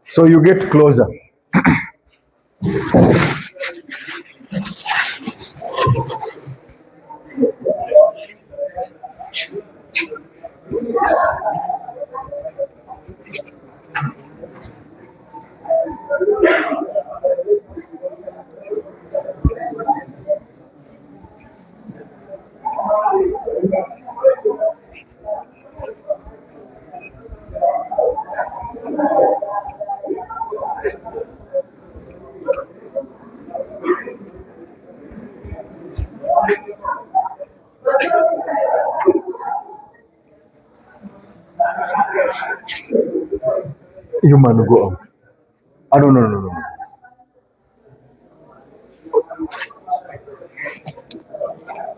So you get closer. Human go out. I don't know. No.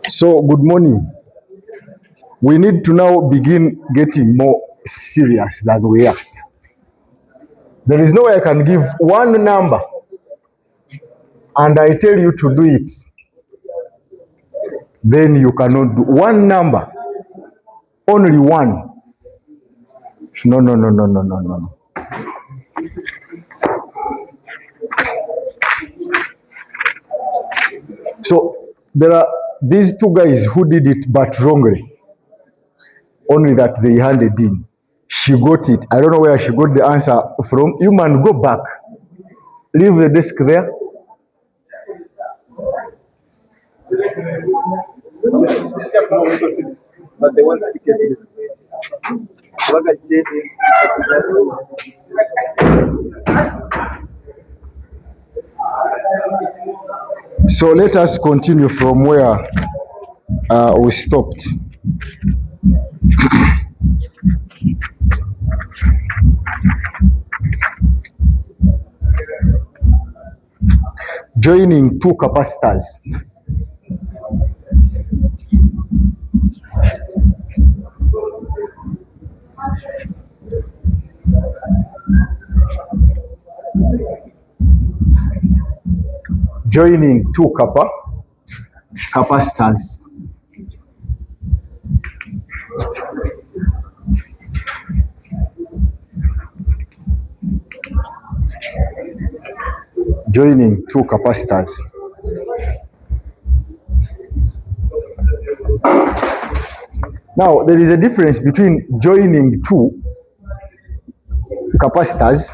So good morning. We need to now begin getting more serious than we are. There is no way I can give one number and I tell you to do it. Then you cannot do one number. Only one. No. So there are these two guys who did it but wrongly. Only that they handed in. She got it. I don't know where she got the answer from. You man, go back. Leave the desk there. But they want to case this. So let us continue from where we stopped. Joining two capacitors. Joining two capacitors. Joining two capacitors. Now, there is a difference between joining two capacitors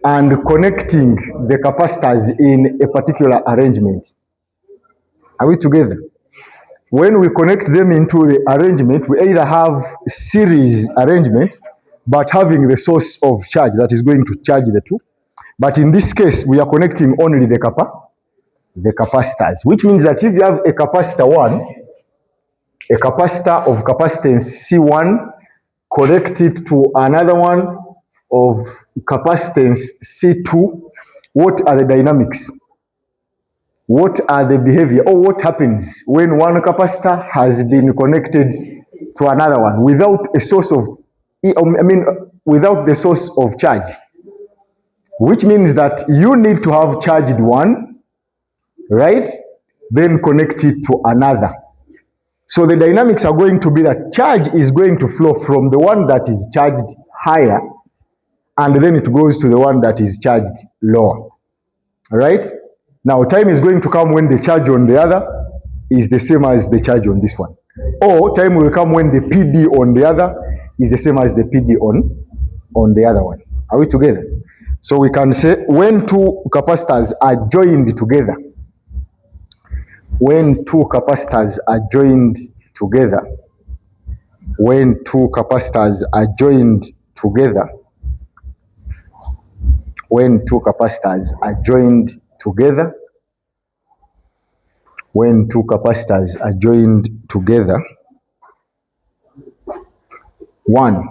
and connecting the capacitors in a particular arrangement. Are we together? When we connect them into the arrangement, we either have series arrangement, but having the source of charge that is going to charge the two. But in this case, we are connecting only the capacitors, which means that if you have a capacitor 1, a capacitor of capacitance C1 connected to another one of capacitance C2, what are the dynamics? What are the behavior, or what happens when one capacitor has been connected to another one without a source of, without the source of charge? Which means that you need to have charged one, right? Then connect it to another. So the dynamics are going to be that charge is going to flow from the one that is charged higher, and then it goes to the one that is charged lower. All right? Now, time is going to come when the charge on the other is the same as the charge on this one. Or time will come when the PD on the other is the same as the PD on the other one. Are we together? So we can say when two capacitors are joined together, when two capacitors are joined together, when two capacitors are joined together, when two capacitors are joined together, when two capacitors are joined together, one,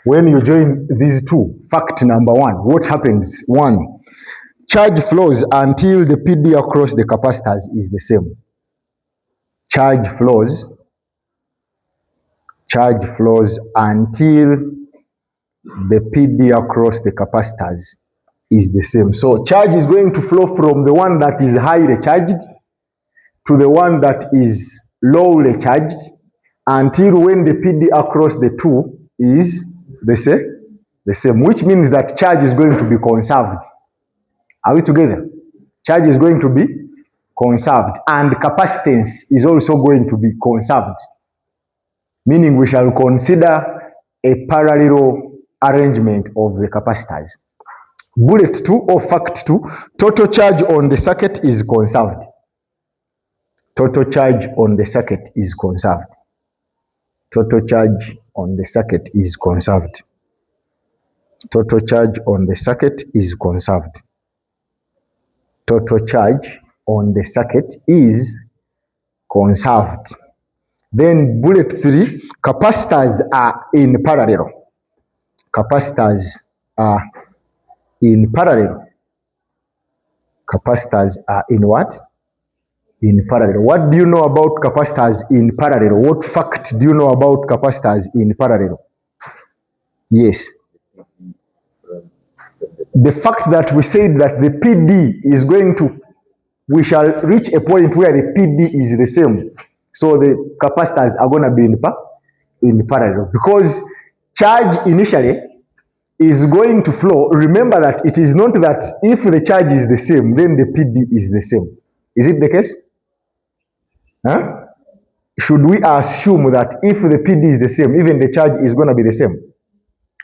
when you join these two, fact number one, what happens? One, charge flows until the PD across the capacitors is the same. Charge flows until the PD across the capacitors is the same. So charge is going to flow from the one that is highly charged to the one that is lowly charged until when the PD across the two is the same, which means that charge is going to be conserved. Are we together? Charge is going to be conserved, and capacitance is also going to be conserved, meaning we shall consider a parallel arrangement of the capacitors. Bullet 2 or fact 2, total charge on the circuit is conserved. Total charge on the circuit is conserved. Total charge on the circuit is conserved. Total charge on the circuit is conserved. Total charge on the circuit is conserved. Then bullet 3, capacitors are in parallel. Capacitors are in parallel. Capacitors are in what? In parallel. What do you know about capacitors in parallel? What fact do you know about capacitors in parallel? Yes. The fact that we said that the PD is going to, we shall reach a point where the PD is the same. So the capacitors are going to be in parallel. Because charge initially is going to flow. Remember that it is not that if the charge is the same, then the PD is the same. Is it the case? Huh? Should we assume that if the PD is the same, even the charge is going to be the same?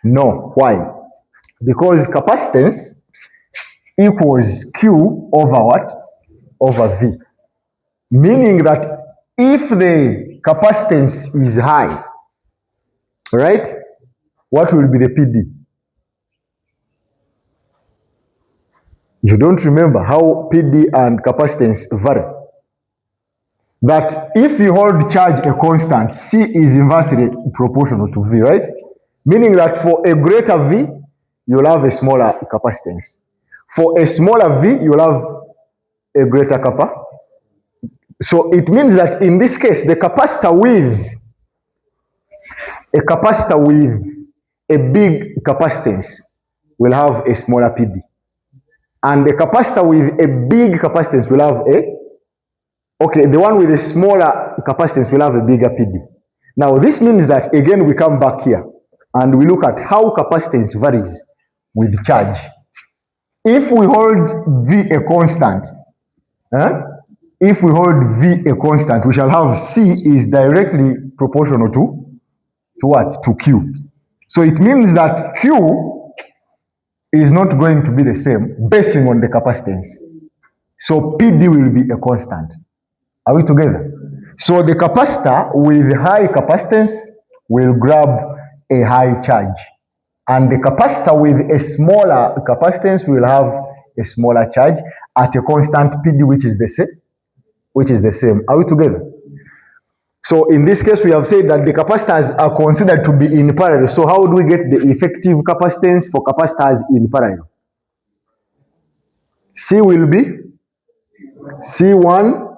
No. Why? Because capacitance equals Q over what? Over V. Meaning that if the capacitance is high, right, what will be the PD? You don't remember how PD and capacitance vary. That if you hold charge a constant, C is inversely proportional to V, right? Meaning that for a greater V, you'll have a smaller capacitance. For a smaller V, you'll have a greater kappa. So it means that in this case, the capacitor with a big capacitance will have a smaller PD. And the capacitor with a big capacitance will have the one with a smaller capacitance will have a bigger PD. Now this means that again we come back here and we look at how capacitance varies with charge. If we hold V a constant, we shall have C is directly proportional to what? To Q. So it means that Q is not going to be the same basing on the capacitance. So PD will be a constant. Are we together? So the capacitor with high capacitance will grab a high charge. And the capacitor with a smaller capacitance will have a smaller charge at a constant PD which is the same. Are we together? So in this case, we have said that the capacitors are considered to be in parallel. So how do we get the effective capacitance for capacitors in parallel? C will be C1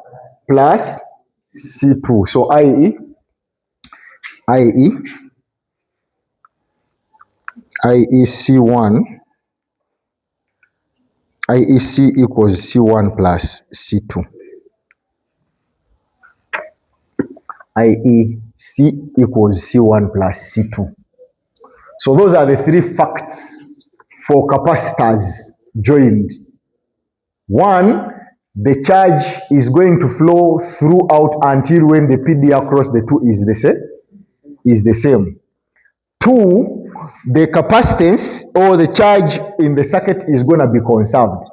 plus C2. So i.e. C1, i.e. C equals C1 plus C2. i.e. C equals C1 plus C2. So those are the three facts for capacitors joined. One, the charge is going to flow throughout until when the PD across the two is the same. Two, the capacitance or the charge in the circuit is going to be conserved.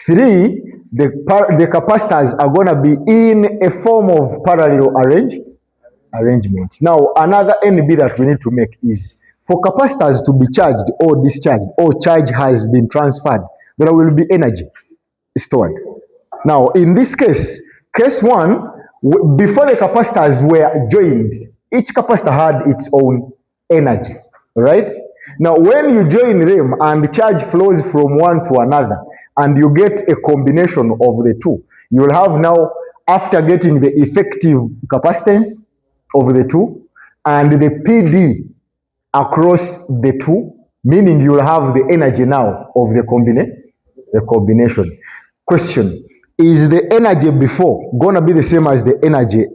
Three, the capacitors are going to be in a form of parallel arrangement. Now, another NB that we need to make is for capacitors to be charged or discharged or charge has been transferred, there will be energy stored. Now, in this case, case one, before the capacitors were joined, each capacitor had its own energy, right? Now, when you join them and the charge flows from one to another, and you get a combination of the two, you will have now, after getting the effective capacitance of the two and the PD across the two, meaning you will have the energy now of the combination. Question: Is the energy before gonna be the same as the energy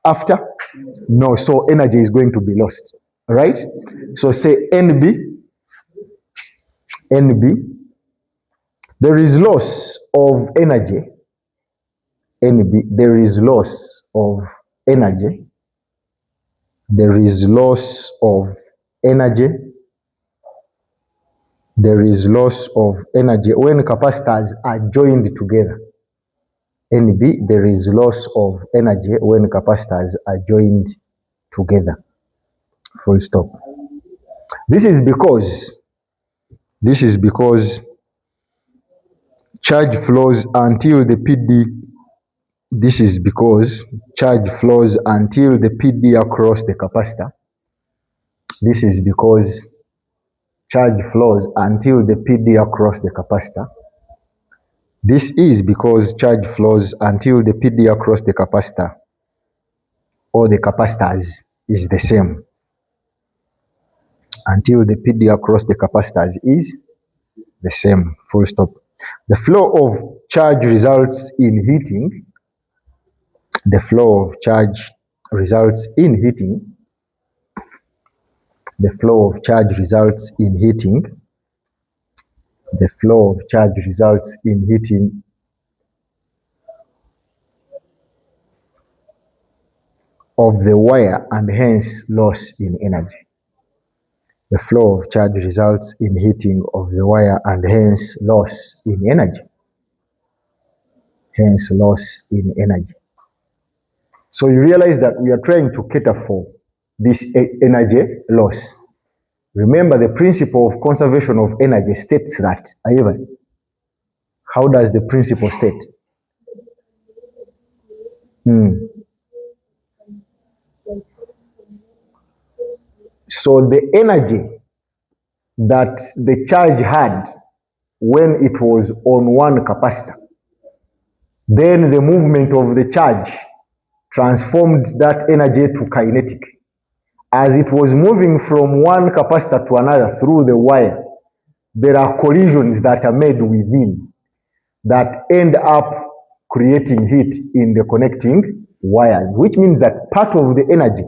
after? No, so energy is going to be lost, right? So say NB, there is loss of energy, NB, there is loss of energy, there is loss of energy, there is loss of energy when capacitors are joined together. NB, there is loss of energy when capacitors are joined together. Full stop. This is because charge flows until the PD. This is because charge flows until the PD across the capacitor. This is because charge flows until the PD across the capacitor. This is because charge flows until the PD across the capacitor or the capacitors is the same. Until the PD across the capacitors is the same. Full stop. The flow of charge results in heating. The flow of charge results in heating. The flow of charge results in heating. The flow of charge results in heating of the wire and hence loss in energy. The flow of charge results in heating of the wire and hence loss in energy. Hence loss in energy. So you realize that we are trying to cater for this energy loss. Remember, the principle of conservation of energy states that, Ivan, how does the principle state? So the energy that the charge had when it was on one capacitor, then the movement of the charge transformed that energy to kinetic. As it was moving from one capacitor to another through the wire, there are collisions that are made within that end up creating heat in the connecting wires, which means that part of the energy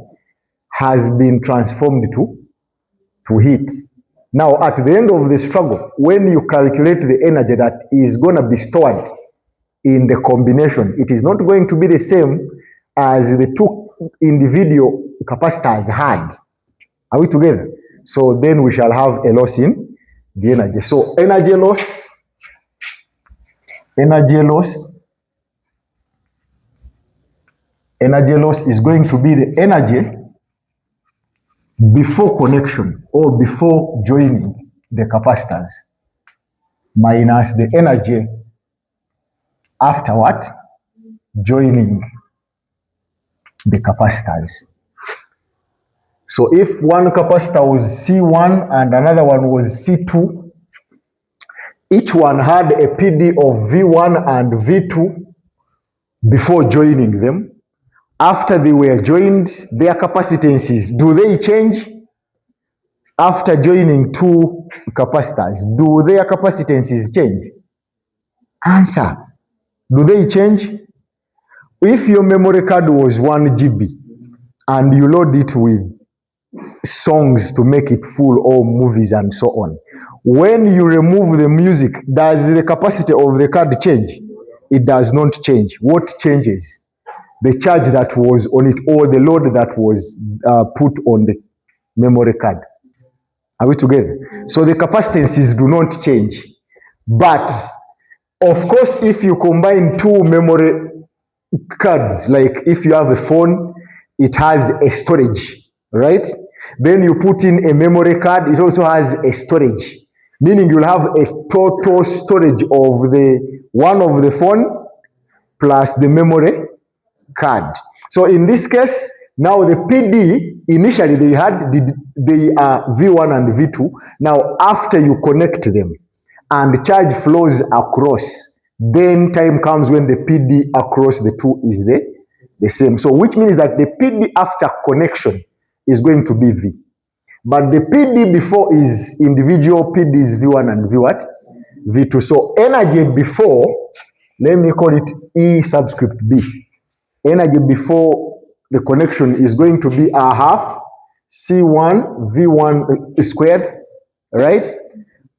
has been transformed to heat. Now, at the end of the struggle, when you calculate the energy that is going to be stored in the combination, it is not going to be the same as the two individual capacitors had. Are we together? So then we shall have a loss in the energy. So energy loss is going to be the energy before connection or before joining the capacitors minus the energy after what? Joining the capacitors. So if one capacitor was C1 and another one was C2, each one had a PD of V1 and V2 before joining them. After they were joined, their capacitances, do they change? After joining two capacitors, do their capacitances change? Answer. Do they change? If your memory card was 1 GB and you load it with songs to make it full or movies and so on, when you remove the music, does the capacity of the card change? It does not change. What changes? The charge that was on it or the load that was put on the memory card. Are we together? So the capacitances do not change. But, of course, if you combine two memory cards, like if you have a phone, it has a storage, right? Then you put in a memory card, it also has a storage, meaning you'll have a total storage of the one of the phone plus the memory card. So in this case, now the PD, initially they had they are V1 and V2. Now after you connect them and charge flows across, then time comes when the PD across the two is the same. So which means that the PD after connection is going to be V. But the PD before is individual PDs V1 and V what? V2. So energy before Let me call it E subscript B. Energy before the connection is going to be a half C1 V1 squared, right?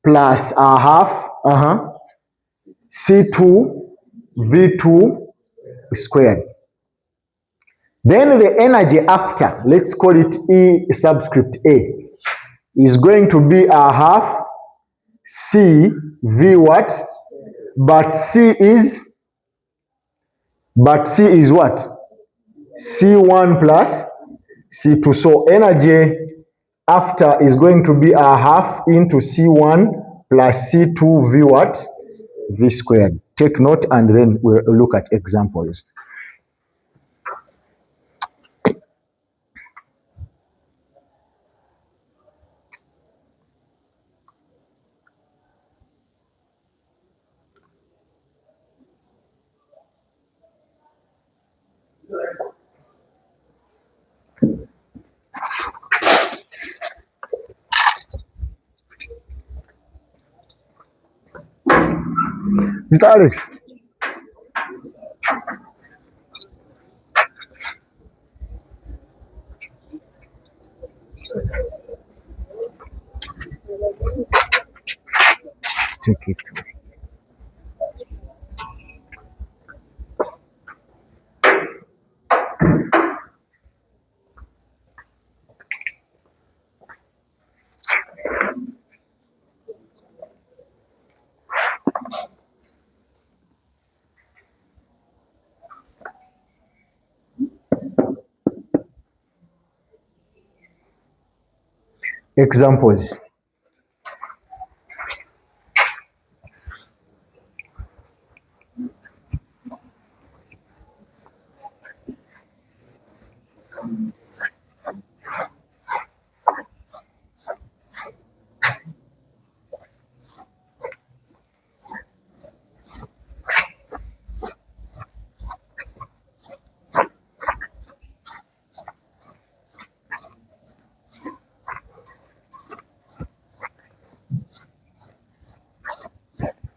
Plus a half C2 V2 squared. Then the energy after, let's call it E subscript A, is going to be a half C V what? But C is what? C1 plus C2. So energy after is going to be a half into C1 plus C2 V what? V squared. Take note and then we'll look at examples. Mr. Alex. Take it. Examples.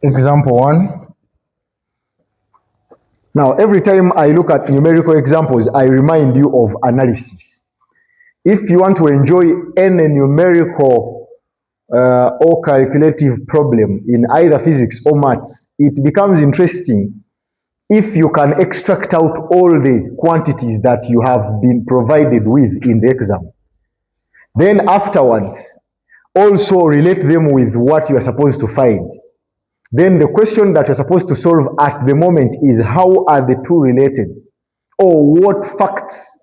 Example 1. Now, every time I look at numerical examples, I remind you of analysis. If you want to enjoy any numerical or calculative problem in either physics or maths, it becomes interesting if you can extract out all the quantities that you have been provided with in the exam. Then afterwards, also relate them with what you are supposed to find. Then the question that you're supposed to solve at the moment is how are the two related? Or what facts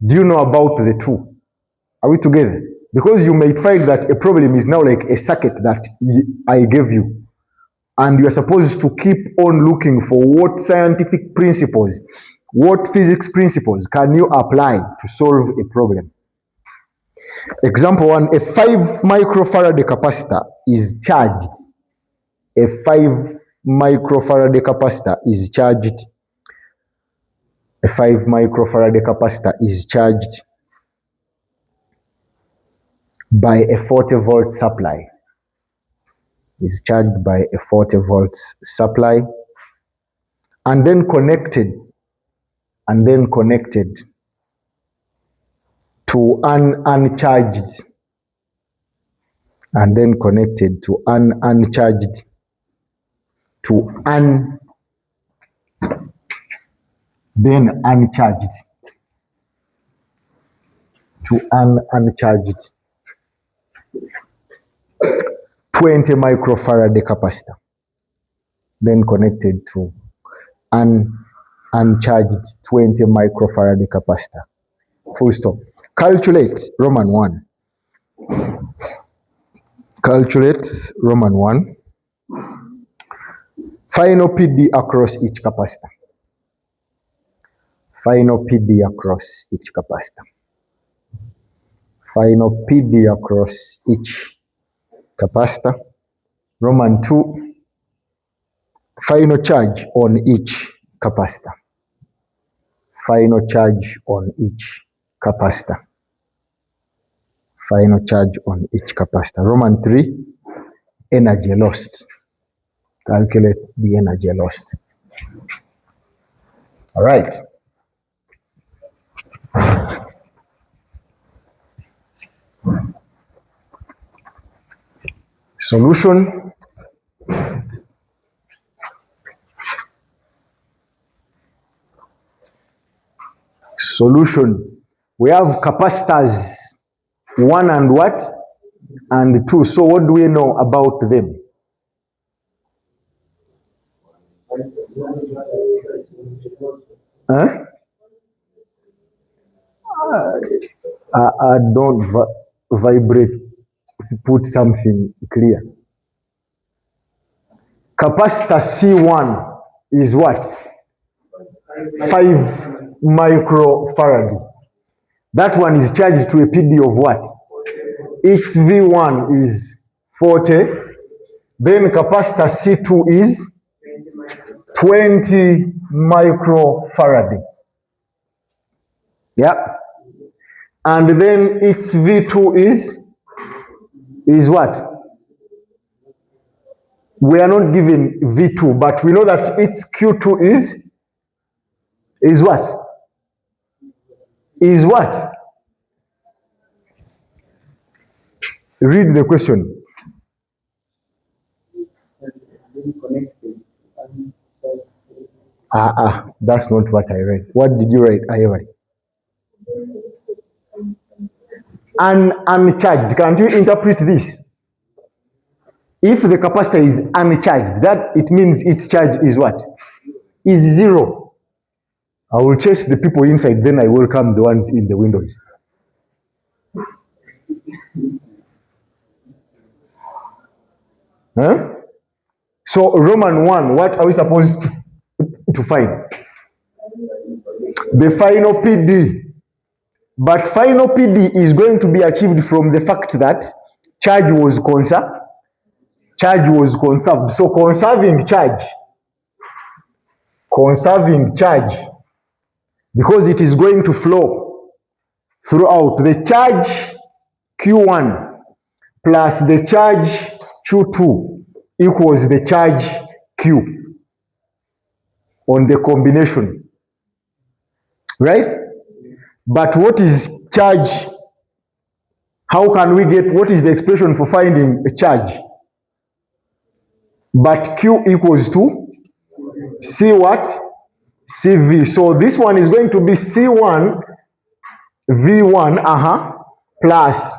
do you know about the two? Are we together? Because you may find that a problem is now like a circuit that I gave you. And you're supposed to keep on looking for what scientific principles, what physics principles can you apply to solve a problem. Example 1, a 5 microfarad capacitor is charged. A 5 microfarad capacitor is charged. A 5 microfarad capacitor is charged by a 40 volt supply. Is charged by a 40 volts supply and then connected to an uncharged uncharged 20 microfarad capacitor, then connected to an uncharged 20 microfarad capacitor. Full stop. Calculate Roman 1. Calculate Roman 1. Final PD across each capacitor. Final PD across each capacitor. Final PD across each capacitor. Roman 2. Final charge on each capacitor. Final charge on each capacitor. Final charge on each capacitor. Roman 3. Energy lost. Calculate the energy lost. All right. Solution. Solution. We have capacitors 1 and what? And 2. So what do we know about them? Huh? I don't vibrate. Put something clear. Capacitor C1 is what? 5 microfarad. That one is charged to a PD of what? Its V1 is 40. Then capacitor C2 is 20 microfarad. Yeah. And then its V2 is what? We are not given V2, but we know that its Q2 is what? Is what? Read the question. That's not what I read. What did you write, Ivory? Uncharged. Can't you interpret this? If the capacitor is uncharged, that it means its charge is what? Is 0. I will chase the people inside, then I welcome the ones in the windows. Huh? So Roman 1, what are we supposed to find? The final PD. But final PD is going to be achieved from the fact that charge was conserved. So conserving charge, because it is going to flow throughout, the charge Q1 plus the charge Q2 equals the charge Q on the combination, right? But what is charge? How can we get, what is the expression for finding a charge? But Q equals to C what? CV. So this one is going to be C1 V1 plus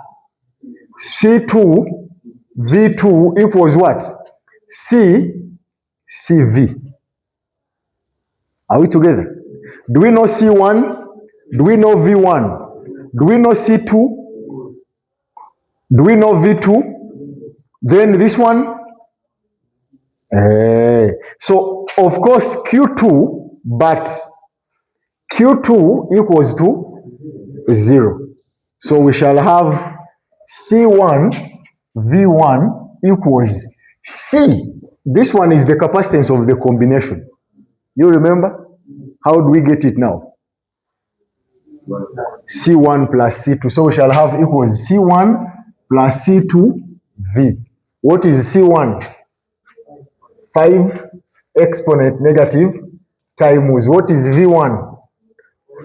C2 V2 equals what? CV. Are we together? Do we know C1? Do we know V1? Do we know C2? Do we know V2? Then this one? So of course Q2, but Q2 equals to 0. So we shall have C1 V1 equals C. This one is the capacitance of the combination. You remember? How do we get it now? C1 plus C2. So we shall have equals C1 plus C2 V. What is C1? 5 exponent negative times what is V1?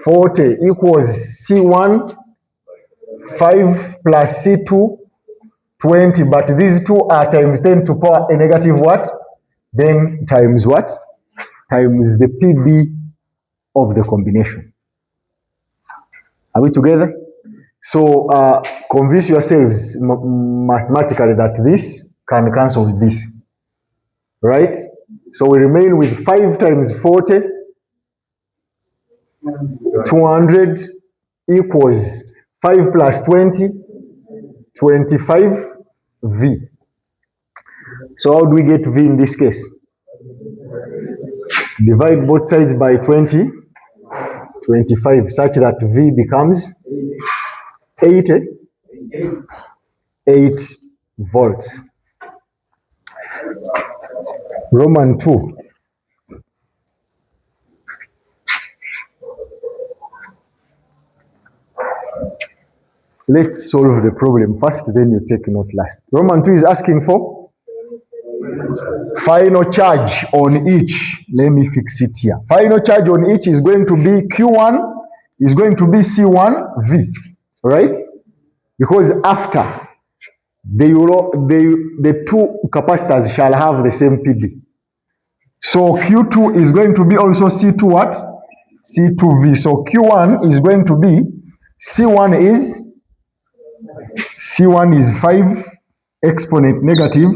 40 equals C1 5 plus C2 20, but these two are times 10 to power a negative what? Then times what? Times the PD of the combination. Are we together? So convince yourselves mathematically that this can cancel with this, right? So we remain with 5 times 40, 200 equals 5 plus 20, 25 V. So how do we get V in this case? Divide both sides by 20, 25, such that V becomes 8 volts. Roman 2. Let's solve the problem first, then you take note last. Roman 2 is asking for Final charge on each, let me fix it here. Final charge on each is going to be Q1, is going to be C1V, right? Because after, the two capacitors shall have the same PD. So Q2 is going to be also C2 what? C2V. So Q1 is going to be, C1 is 5 exponent negative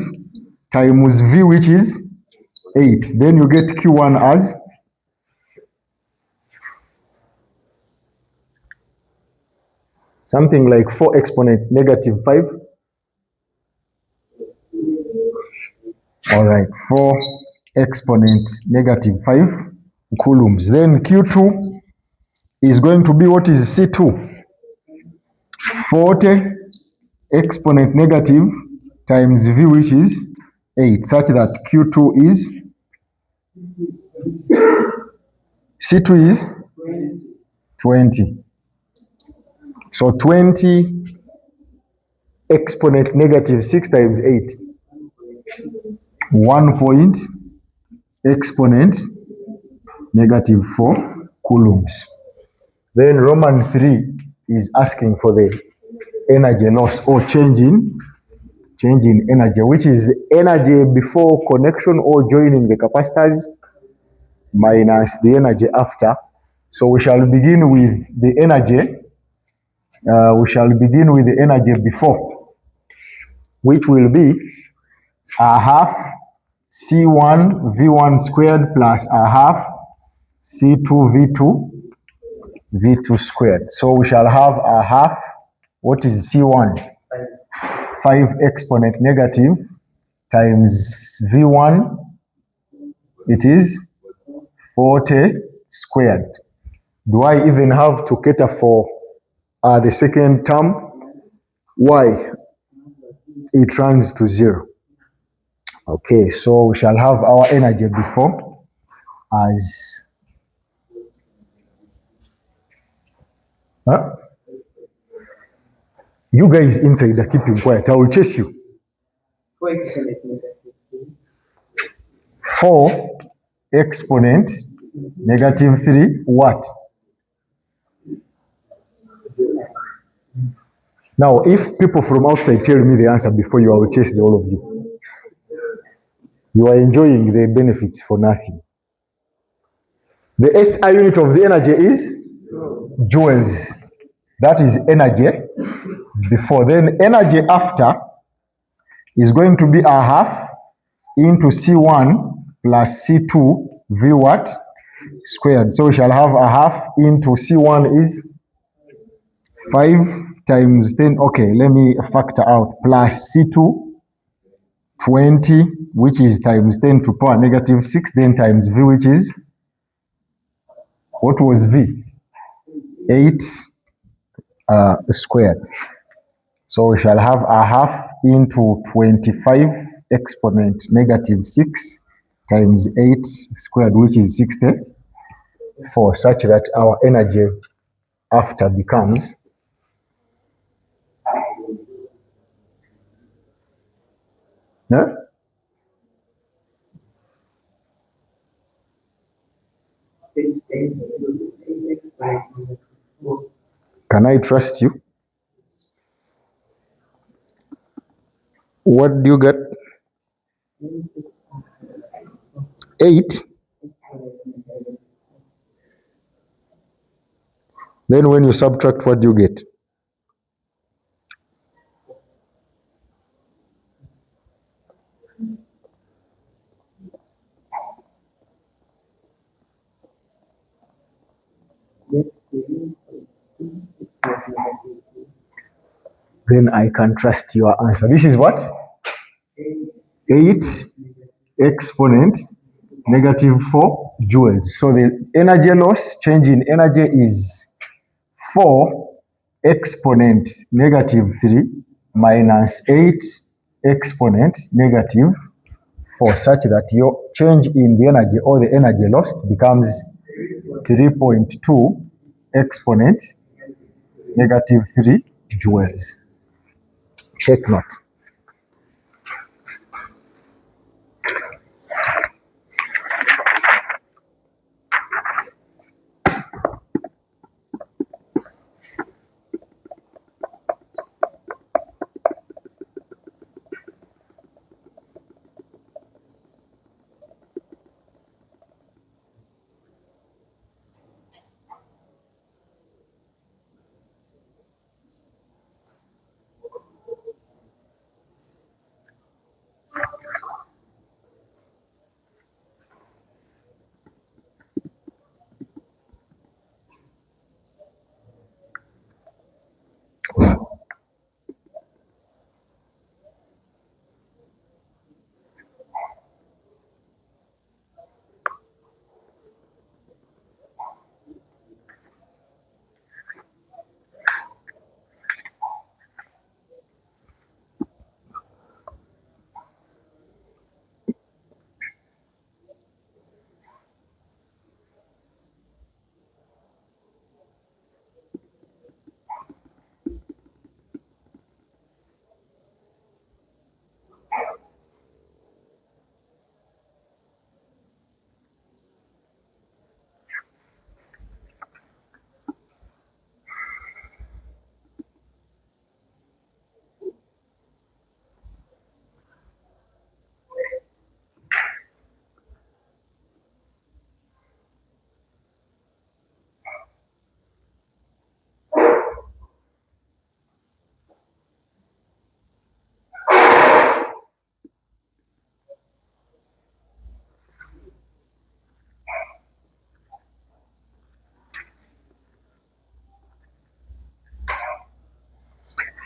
times V, which is 8. Then you get Q1 as something like 4 exponent negative 5. All right, 4 exponent negative 5 coulombs. Then Q2 is going to be, what is C2? 40 exponent negative times V, which is 8, such that Q2 is, C2 is 20. So 20 exponent negative 6 times 8. 1 point exponent negative 4 coulombs. Then Roman 3 is asking for the energy loss or change in energy, which is energy before connection or joining the capacitors minus the energy after. So we shall begin with the energy. Before, which will be a half C1 V1 squared plus a half C2 V2 squared. So we shall have a half, what is C1? 5 exponent negative times V1, it is 40 squared. Do I even have to cater for the second term? Why? It runs to 0. Okay, so we shall have our energy before as you guys inside are keeping quiet. I will chase you. 4 exponent negative 3 what? Now, if people from outside tell me the answer before you, I will chase the all of you. You are enjoying the benefits for nothing. The SI unit of the energy is joules. That is energy before. Then energy after is going to be a half into C1 plus C2 V what? Squared. So we shall have a half into C1 is 5 times 10. Okay, let me factor out. Plus C2 20, which is times 10 to power negative 6, then times V, which is, what was V? 8 squared. So we shall have a half into 25 exponent negative 6 times 8 squared, which is 64, such that our energy after becomes Can I trust you? What do you get? 8. Then when you subtract, what do you get? Then I can trust your answer. This is what? 8 exponent negative 4 joules. So the energy loss, change in energy, is 4 exponent negative 3 minus 8 exponent negative 4, such that your change in the energy or the energy lost becomes 3.2 exponent negative 3 joules. Take note.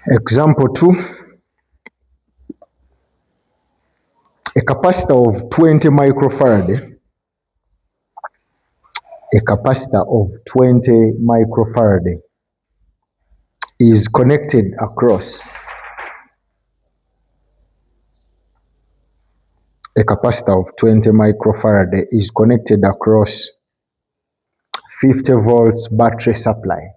Example 2, a capacitor of 20 microfarad, a capacitor of 20 microfarad is connected across a capacitor of 20 microfarad is connected across 50 volts battery supply.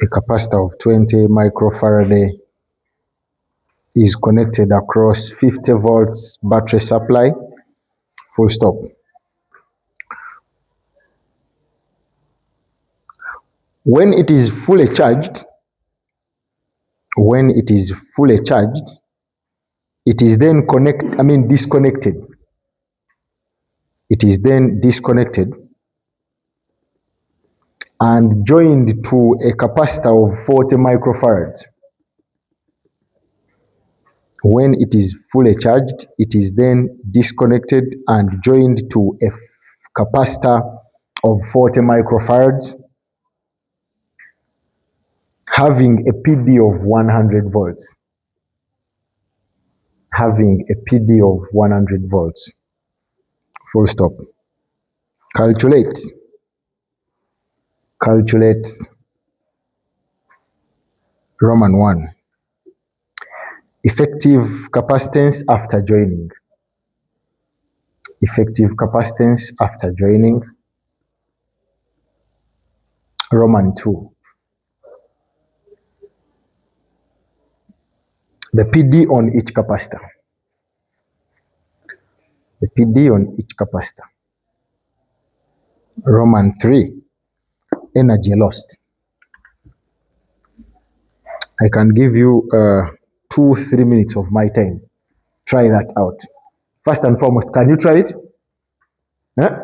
A capacitor of 20 microfarad is connected across 50 volts battery supply, full stop. When it is fully charged, it is then disconnected. It is then disconnected and joined to a capacitor of 40 microfarads. When it is fully charged, it is then disconnected and joined to a capacitor of 40 microfarads having a PD of 100 volts. Having a PD of 100 volts. Full stop. Calculate Roman 1. Effective capacitance after joining. Effective capacitance after joining. Roman 2. The PD on each capacitor. The PD on each capacitor. Roman 3. Energy lost. I can give you 2-3 minutes of my time. Try that out. First and foremost, can you try it? Huh?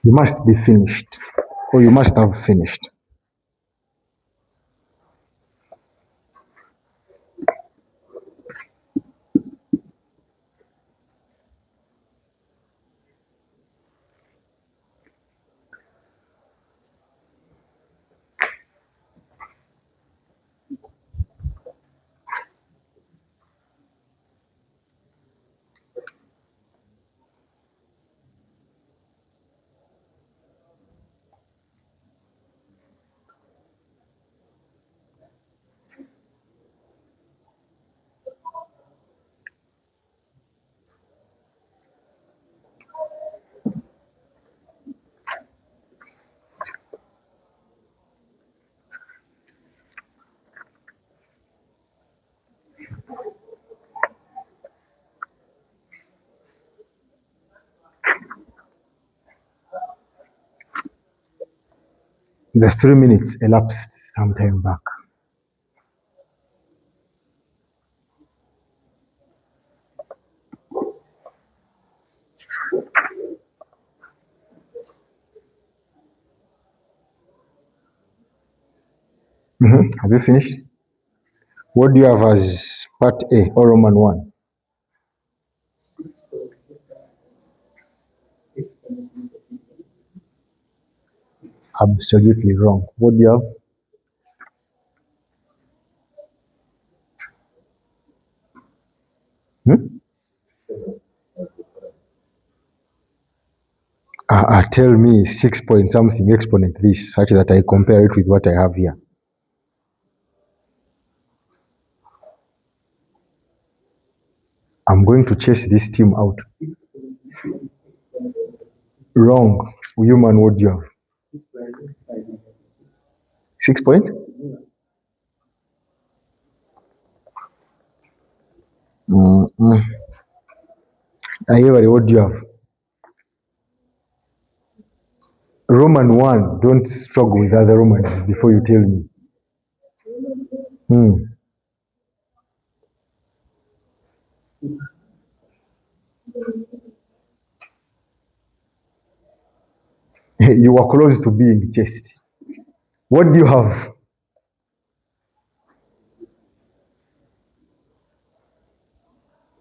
You must be finished, or you must have finished. The 3 minutes elapsed some time back. Have you finished? What do you have as part A or Roman 1? Absolutely wrong. What do you have? Tell me 6 point something exponent this, such that I compare it with what I have here. I'm going to chase this team out. Wrong. Human, what do you have? 6 point? Everybody, what do you have? Roman 1. Don't struggle with other Romans before you tell me. You are close to being chased. What do you have?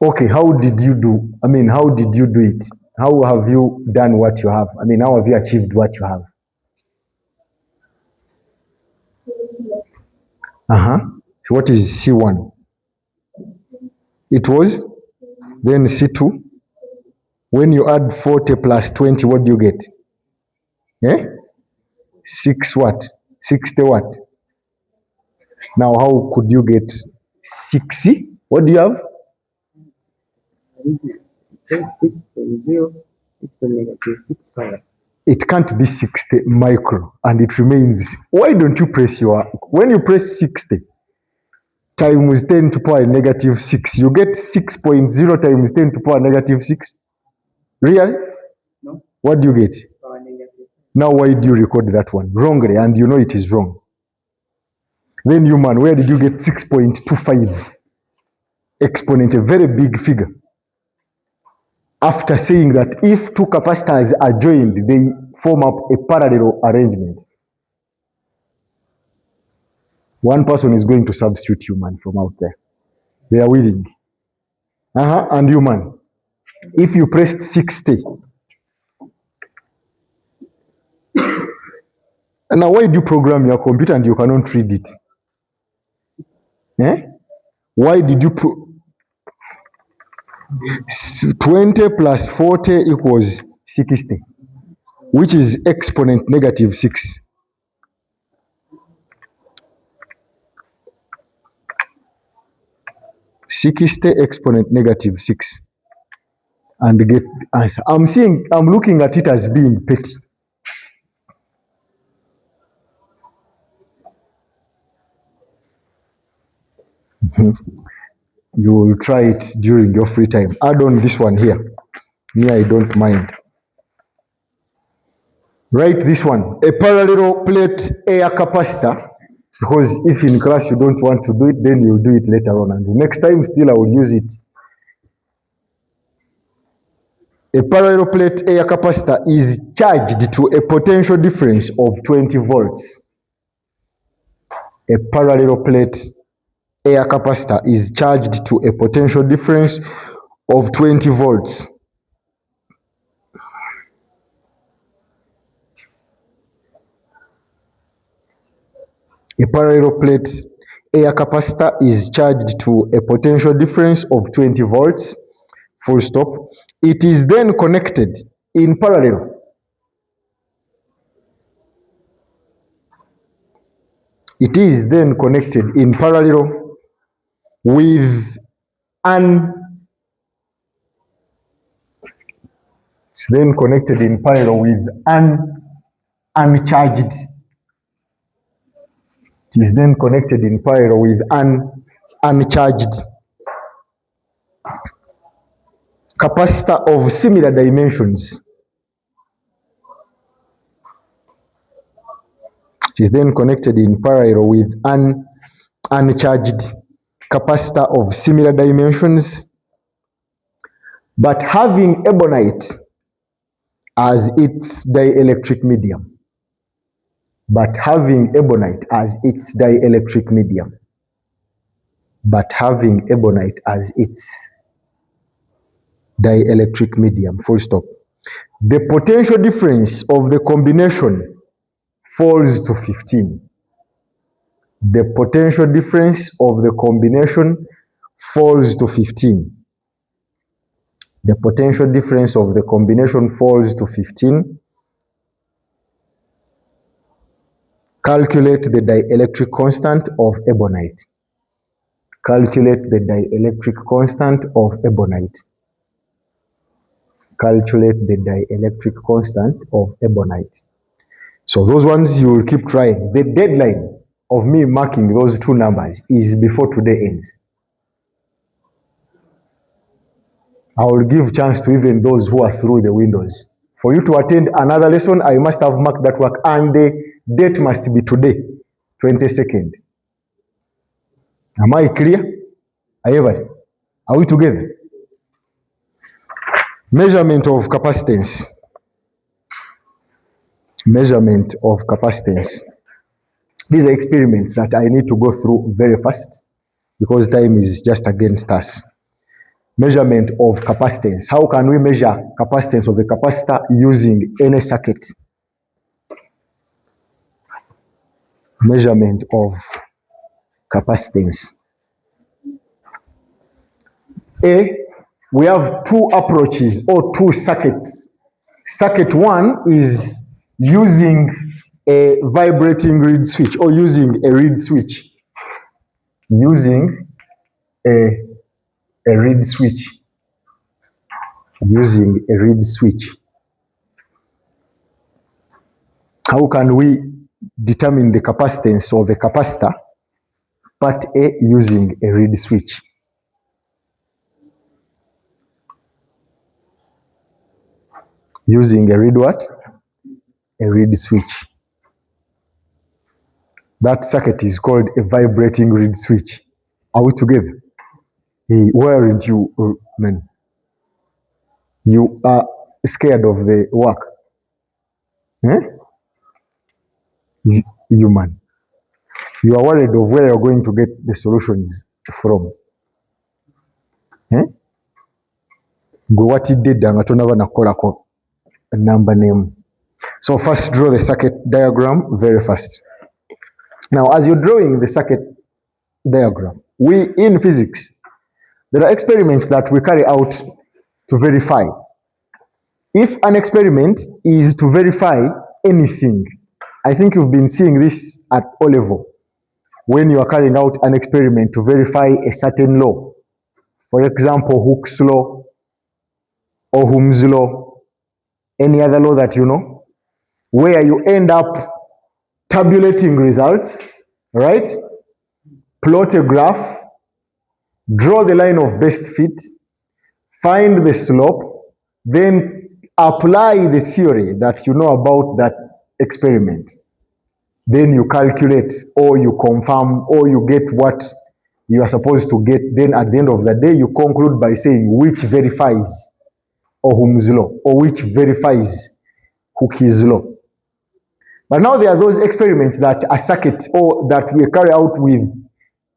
Okay, how did you do? I mean, how did you do it? How have you done what you have? I mean, how have you achieved what you have? So what is C1? It was? Then C2? When you add 40 plus 20, what do you get? 6 what? 60 what? Now, how could you get 60? What do you have? 6.0 -6. It can't be 60 micro and it remains. Why don't you press when you press 60 times 10 to power negative 6, you get 6.0 times 10 to power negative 6? Really? No. What do you get? Power negative. Now, why do you record that one? Wrongly, and you know it is wrong. Then human, where did you get 6.25 exponent, a very big figure? After saying that if two capacitors are joined, they form up a parallel arrangement. One person is going to substitute human from out there. They are willing. And human. If you pressed 60, and now why did you program your computer and you cannot read it? Eh? Why did you 20 plus 40 equals 60, which is exponent negative 6. Exponent negative 6, and get the answer. I'm looking at it as being petty. You will try it during your free time. Add on this one here. Me, I don't mind. Write this one, a parallel plate air capacitor, because if in class you don't want to do it, then you'll do it later on. And the next time still I will use it. A parallel plate air capacitor is charged to a potential difference of 20 volts. A parallel plate air capacitor is charged to a potential difference of 20 volts. A parallel plate air capacitor is charged to a potential difference of 20 volts, full stop. It is then connected in parallel. It is then connected in parallel with it's then connected in parallel with uncharged. It is then connected in parallel with uncharged capacitor of similar dimensions. It is then connected in parallel with uncharged capacitor of similar dimensions, but having ebonite as its dielectric medium. But having ebonite as its dielectric medium. But having ebonite as its dielectric medium, full stop. The potential difference of the combination falls to 15. The potential difference of the combination falls to 15. The potential difference of the combination falls to 15. Calculate the dielectric constant of ebonite. Calculate the dielectric constant of ebonite. Calculate the dielectric constant of ebonite. So those ones you will keep trying. The deadline of me marking those two numbers is before today ends. I will give chance to even those who are through the windows. For you to attend another lesson, I must have marked that work, and the date must be today, 22nd. Am I clear? Are we together? Measurement of capacitance. Measurement of capacitance. These are experiments that I need to go through very fast because time is just against us. Measurement of capacitance. How can we measure capacitance of the capacitor using any circuit? Measurement of capacitance. We have two approaches or two circuits. Circuit one is using a vibrating reed switch or using a reed switch. Using a reed switch. Using a reed switch. How can we determine the capacitance of a capacitor? Part A, using a reed switch. Using a reed what? A reed switch. That circuit is called a vibrating reed switch. Are we together? Hey, why aren't you men? You are scared of the work. Eh? You man. You are worried of where you're going to get the solutions from. Eh? Gwe watidde dda nga tonaba nakolako number name. So first draw the circuit diagram very fast. Now as you're drawing the circuit diagram, we in physics, there are experiments that we carry out to verify. If an experiment is to verify anything, I think you've been seeing this at O level, when you are carrying out an experiment to verify a certain law. For example, Hooke's law, or Ohm's law, any other law that you know, where you end up tabulating results, right? Plot a graph, draw the line of best fit, find the slope, then apply the theory that you know about that experiment. Then you calculate or you confirm or you get what you are supposed to get. Then at the end of the day, you conclude by saying which verifies Ohm's law or which verifies Hooke's law. But now there are those experiments that a circuit or that we carry out with,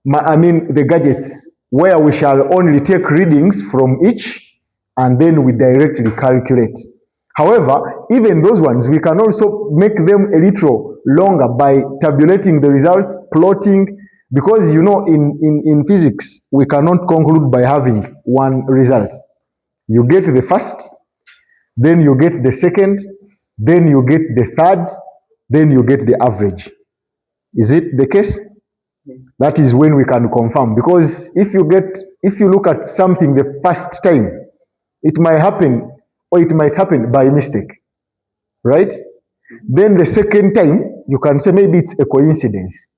the gadgets, where we shall only take readings from each and then we directly calculate. However, even those ones, we can also make them a little longer by tabulating the results, plotting, because you know in physics, we cannot conclude by having one result. You get the first, then you get the second, then you get the third, then you get the average. Is it the case? That is when we can confirm. Because if you look at something the first time, it might happen or it might happen by mistake, right? Then the second time, you can say maybe it's a coincidence.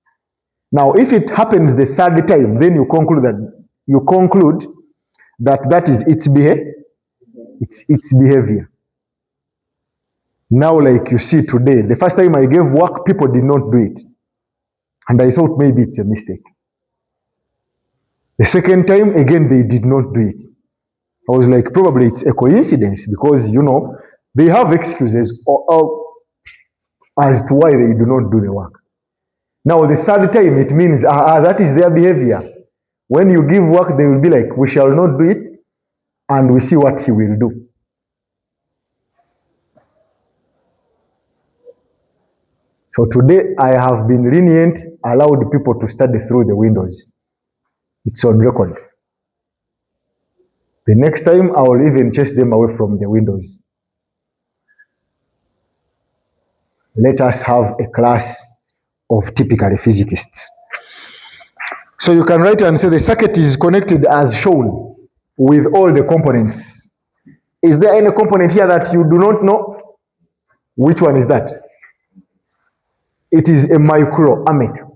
Now, if it happens the third time, then you conclude that is its behavior. Now, like you see today, the first time I gave work, people did not do it. And I thought maybe it's a mistake. The second time, again, they did not do it. I was like, probably it's a coincidence because, you know, they have excuses as to why they do not do the work. Now, the third time, it means that is their behavior. When you give work, they will be like, we shall not do it, and we see what he will do. So today, I have been lenient, allowed people to study through the windows. It's on record. The next time, I will even chase them away from the windows. Let us have a class of typical physicists. So you can write and say the circuit is connected as shown with all the components. Is there any component here that you do not know? Which one is that? It is a microammeter.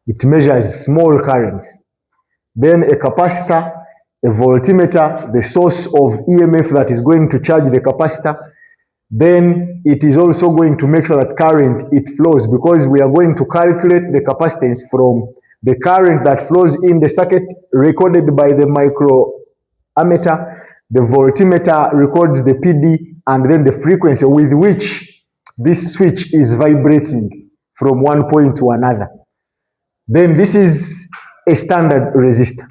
It measures small currents. Then a capacitor, a voltmeter, the source of EMF that is going to charge the capacitor. Then it is also going to make sure that current, it flows, because we are going to calculate the capacitance from the current that flows in the circuit recorded by the microammeter. The voltmeter records the PD and then the frequency with which this switch is vibrating from one point to another. Then this is a standard resistor.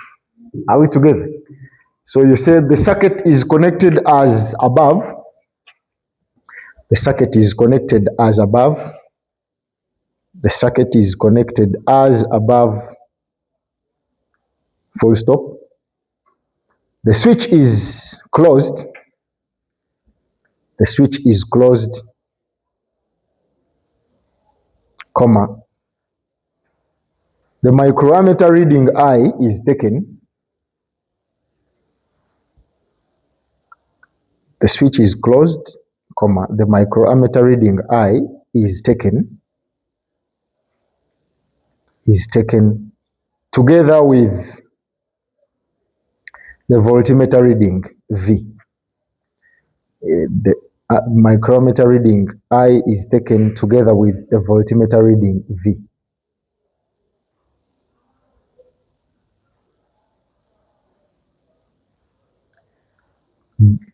Are we together? So you said the circuit is connected as above. The circuit is connected as above. The circuit is connected as above. Full stop. The switch is closed. The switch is closed, comma. The microammeter reading I is taken. The switch is closed, comma. The microammeter reading I is taken. Together with the voltmeter reading V. The micrometer reading I is taken together with the voltmeter reading V.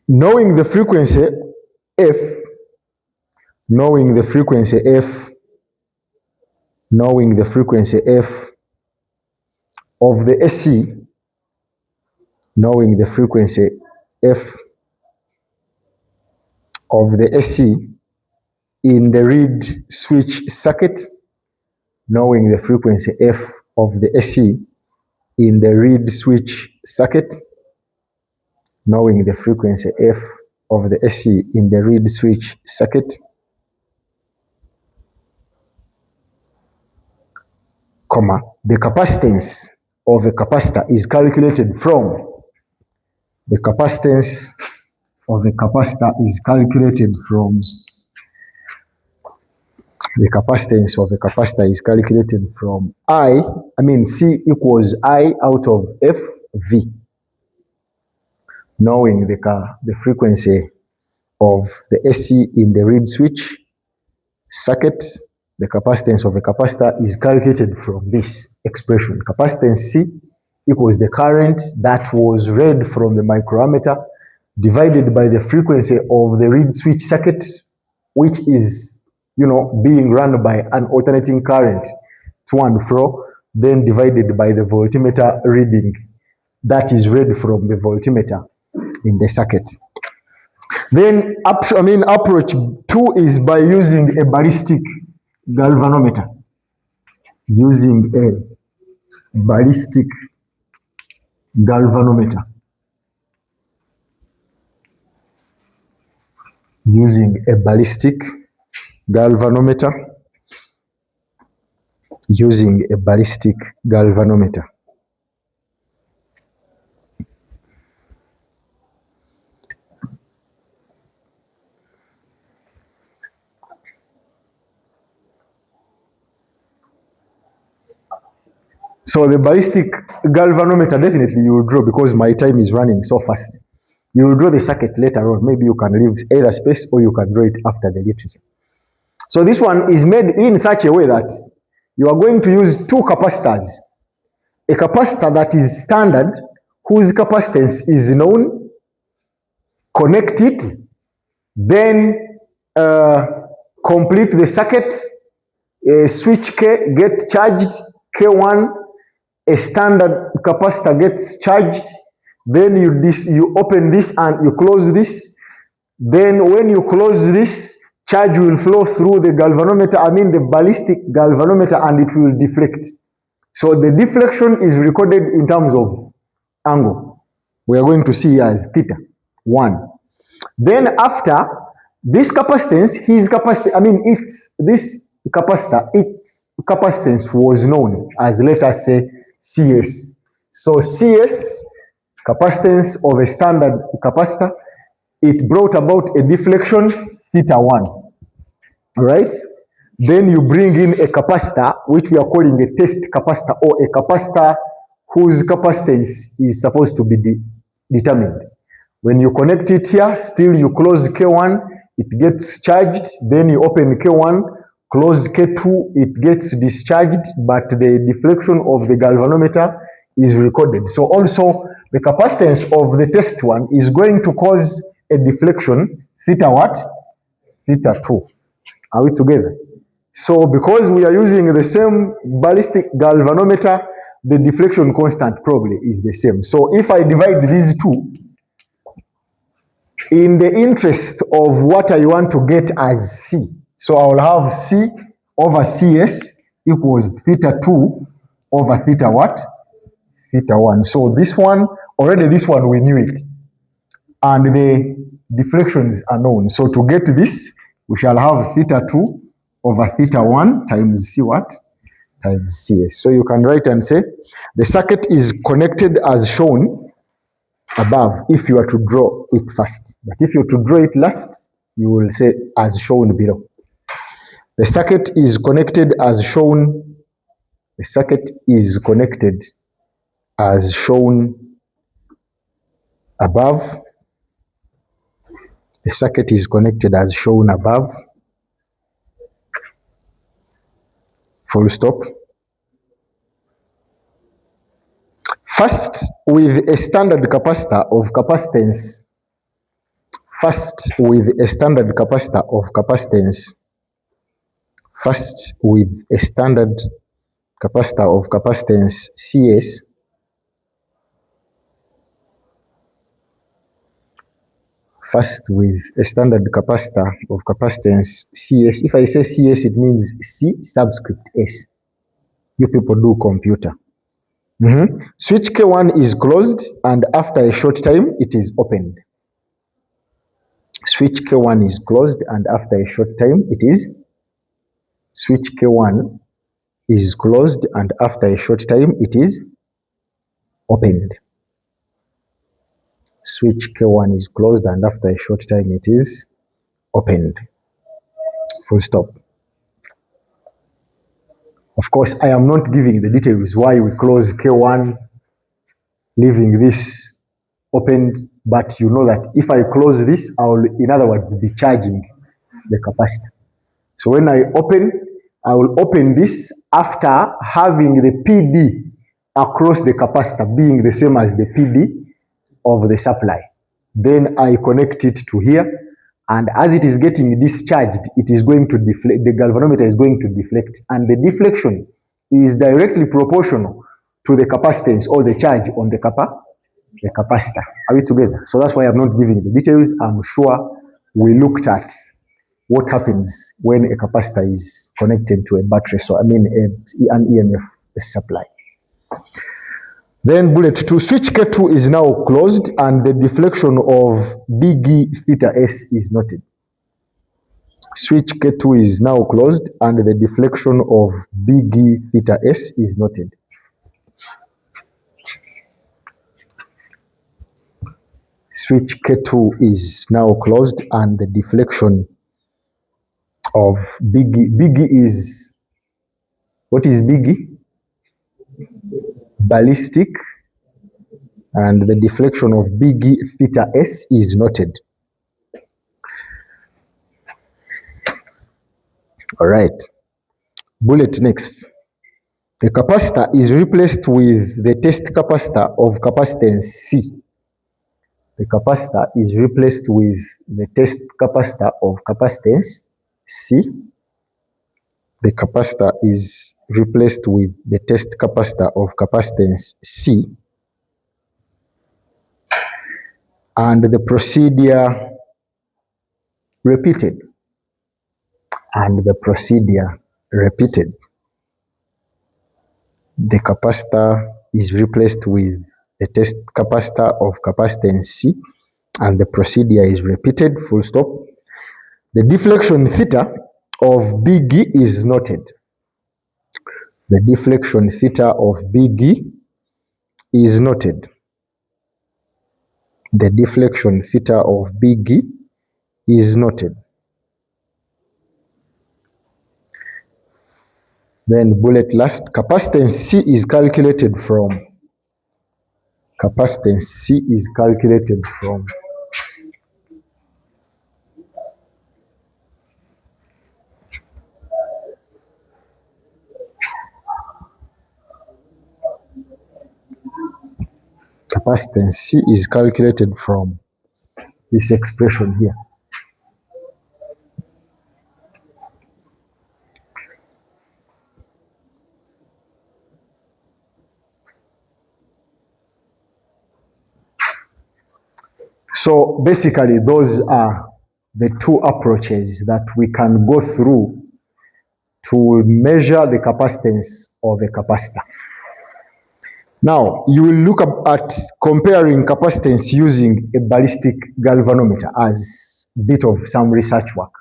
Knowing the frequency F, knowing the frequency F, knowing the frequency F of the AC, knowing the frequency F of the AC in the reed switch circuit, knowing the frequency F of the AC in the reed switch circuit, knowing the frequency F of the AC in the reed switch circuit, comma, the capacitance of a capacitor is calculated from, the capacitance of a capacitor is calculated from, the capacitance of a capacitor is calculated from C equals I out of F V. Knowing the frequency of the AC in the reed switch circuit, the capacitance of a capacitor is calculated from this expression. Capacitance C equals the current that was read from the microammeter divided by the frequency of the reed switch circuit, which is, being run by an alternating current to and fro, then divided by the voltmeter reading that is read from the voltmeter in the circuit. Then approach 2 is by using a ballistic galvanometer. Using a ballistic galvanometer. Using a ballistic galvanometer. Using a ballistic galvanometer. So the ballistic galvanometer, definitely you will draw, because my time is running so fast. You will draw the circuit later on. Maybe you can leave either space or you can draw it after the literature. So this one is made in such a way that you are going to use two capacitors. A capacitor that is standard, whose capacitance is known, connect it, then complete the circuit, switch K, get charged, K1, a standard capacitor gets charged, then you open this and you close this. Then when you close this, charge will flow through the galvanometer, the ballistic galvanometer, and it will deflect. So the deflection is recorded in terms of angle. We are going to see as theta 1. Then after this capacitance, this capacitor, its capacitance was known as, let us say, CS. So CS, capacitance of a standard capacitor, it brought about a deflection theta 1. All right? Then you bring in a capacitor, which we are calling a test capacitor, or a capacitor whose capacitance is supposed to be determined. When you connect it here, still you close K1, it gets charged, then you open K1, close K2, it gets discharged, but the deflection of the galvanometer is recorded. So also the capacitance of the test one is going to cause a deflection, theta what? Theta 2. Are we together? So because we are using the same ballistic galvanometer, the deflection constant probably is the same. So if I divide these two, in the interest of what I want to get as C, so I will have C over CS equals theta 2 over theta what? Theta 1. So this one, already this one we knew it. And the deflections are known. So to get this, we shall have theta 2 over theta 1 times C what? Times CS. So you can write and say, the circuit is connected as shown above if you are to draw it first. But if you are to draw it last, you will say as shown below. The circuit is connected as shown. The circuit is connected as shown above. The circuit is connected as shown above. Full stop. First, with a standard capacitor of capacitance First, with a standard capacitor of capacitance. First, with a standard capacitor of capacitance CS. First, with a standard capacitor of capacitance CS. If I say CS, it means C subscript S. You people do computer. Switch K1 is closed, and after a short time, it is opened. Switch K1 is closed, and after a short time, it is. Switch K1 is closed, and after a short time, it is opened. Switch K1 is closed, and after a short time, it is opened. Full stop. Of course, I am not giving the details why we close K1, leaving this opened, but you know that if I close this, I will, in other words, be charging the capacitor. So when I open, I will open this after having the PD across the capacitor being the same as the PD of the supply. Then I connect it to here, and as it is getting discharged, it is going to deflect, the galvanometer is going to deflect, and the deflection is directly proportional to the capacitance or the charge on the capacitor. Are we together? So that's why I'm not giving the details. I'm sure we looked at what happens when a capacitor is connected to a battery, so I mean an EMF supply. Then bullet 2, switch K2 is now closed and the deflection of big E theta S is noted. Switch K2 is now closed and the deflection of big E theta S is noted. Switch K2 is now closed and the deflection of big E. Big E is, what is big E? Ballistic, and the deflection of big E theta S is noted. All right. Bullet next. The capacitor is replaced with the test capacitor of capacitance C. The capacitor is replaced with the test capacitor of capacitance C. The capacitor is replaced with the test capacitor of capacitance C. And the procedure repeated. And the procedure repeated. The capacitor is replaced with the test capacitor of capacitance C, and the procedure is repeated, full stop. The deflection theta of big E is noted. The deflection theta of big E is noted. The deflection theta of big E is noted. Then bullet last, capacitance C is calculated from. Capacitance C is calculated from. Capacitance C is calculated from this expression here. So basically, those are the two approaches that we can go through to measure the capacitance of a capacitor. Now, you will look at comparing capacitance using a ballistic galvanometer as a bit of some research work.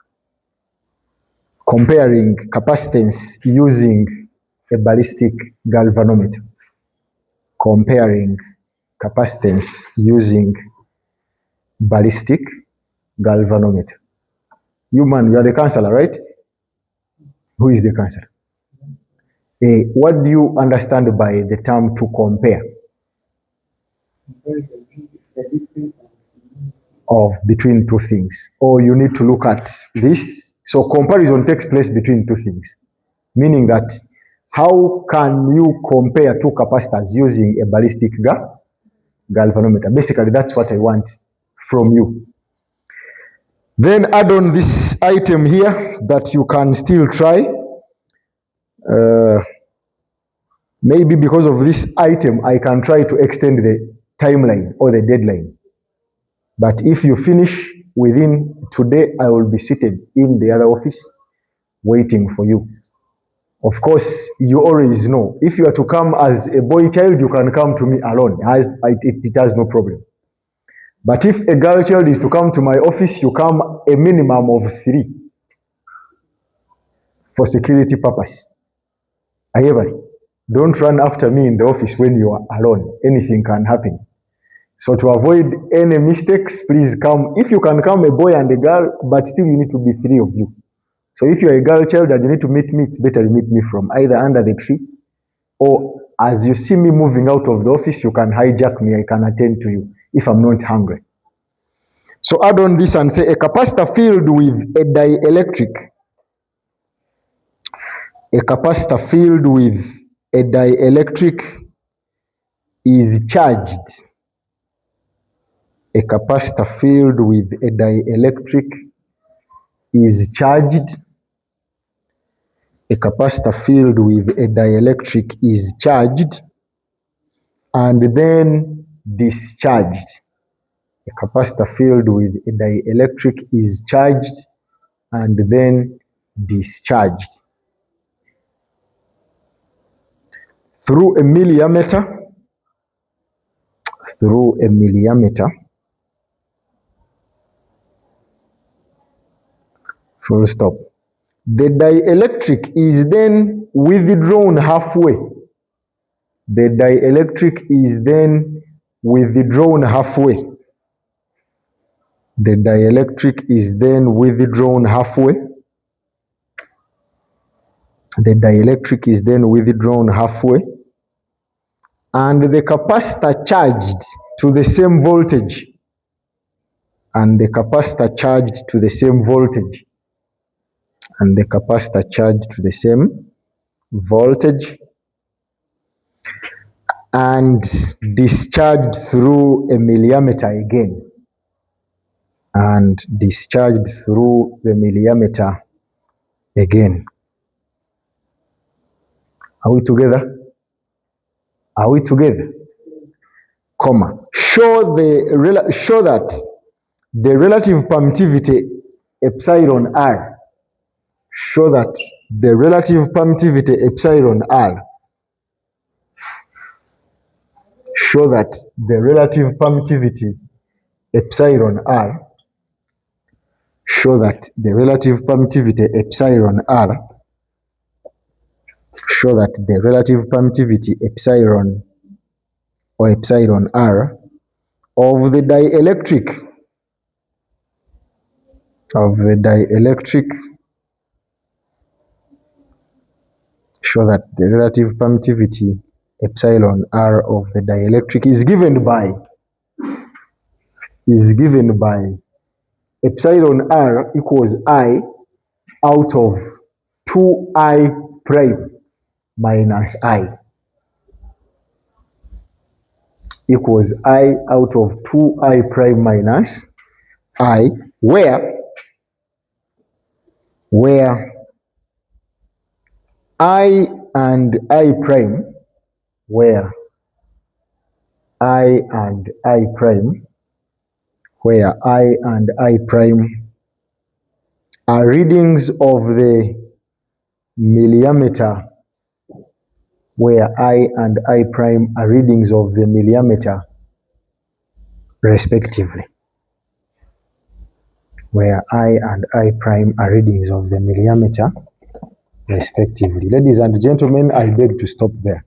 Comparing capacitance using a ballistic galvanometer. Comparing capacitance using ballistic galvanometer. You man, you are the counselor, right? Who is the counselor? What do you understand by the term to compare? Of between two things. Or you need to look at this. So comparison takes place between two things. Meaning that how can you compare two capacitors using a ballistic galvanometer? Basically, that's what I want from you. Then add on this item here that you can still try. Maybe because of this item, I can try to extend the timeline or the deadline. But if you finish within today, I will be seated in the other office waiting for you. Of course, you always know, if you are to come as a boy child, you can come to me alone. It has no problem. But if a girl child is to come to my office, you come a minimum of 3 for security purpose. Don't run after me in the office when you are alone. Anything can happen. So to avoid any mistakes, please come. If you can come a boy and a girl, but still you need to be 3 of you. So if you're a girl child and you need to meet me, it's better you meet me from either under the tree, or as you see me moving out of the office, you can hijack me. I can attend to you if I'm not hungry. So add on this and say a capacitor filled with a dielectric. A capacitor filled with a dielectric is charged. A capacitor filled with a dielectric is charged. A capacitor filled with a dielectric is charged and then discharged. A capacitor filled with a dielectric is charged and then discharged. Through a milliammeter, full stop. The dielectric is then withdrawn halfway. The dielectric is then withdrawn halfway. The dielectric is then withdrawn halfway. The dielectric is then withdrawn halfway. And the capacitor charged to the same voltage. And the capacitor charged to the same voltage. And the capacitor charged to the same voltage. And discharged through a milliammeter again. And discharged through the milliammeter again. Are we together? Are we together? Comma. Show that the relative permittivity epsilon r. Show that the relative permittivity epsilon r. Show that the relative permittivity epsilon r. Show that the relative permittivity epsilon r. Show that the relative permittivity epsilon or epsilon r of the dielectric show that the relative permittivity epsilon r of the dielectric is given by epsilon r equals I out of 2I prime minus I equals I out of 2I prime minus I, where I and I prime, where I and I prime are readings of the milliammeter, where I and I prime are readings of the milliammeter respectively. Where I and I prime are readings of the milliammeter respectively. Ladies and gentlemen, I beg to stop there.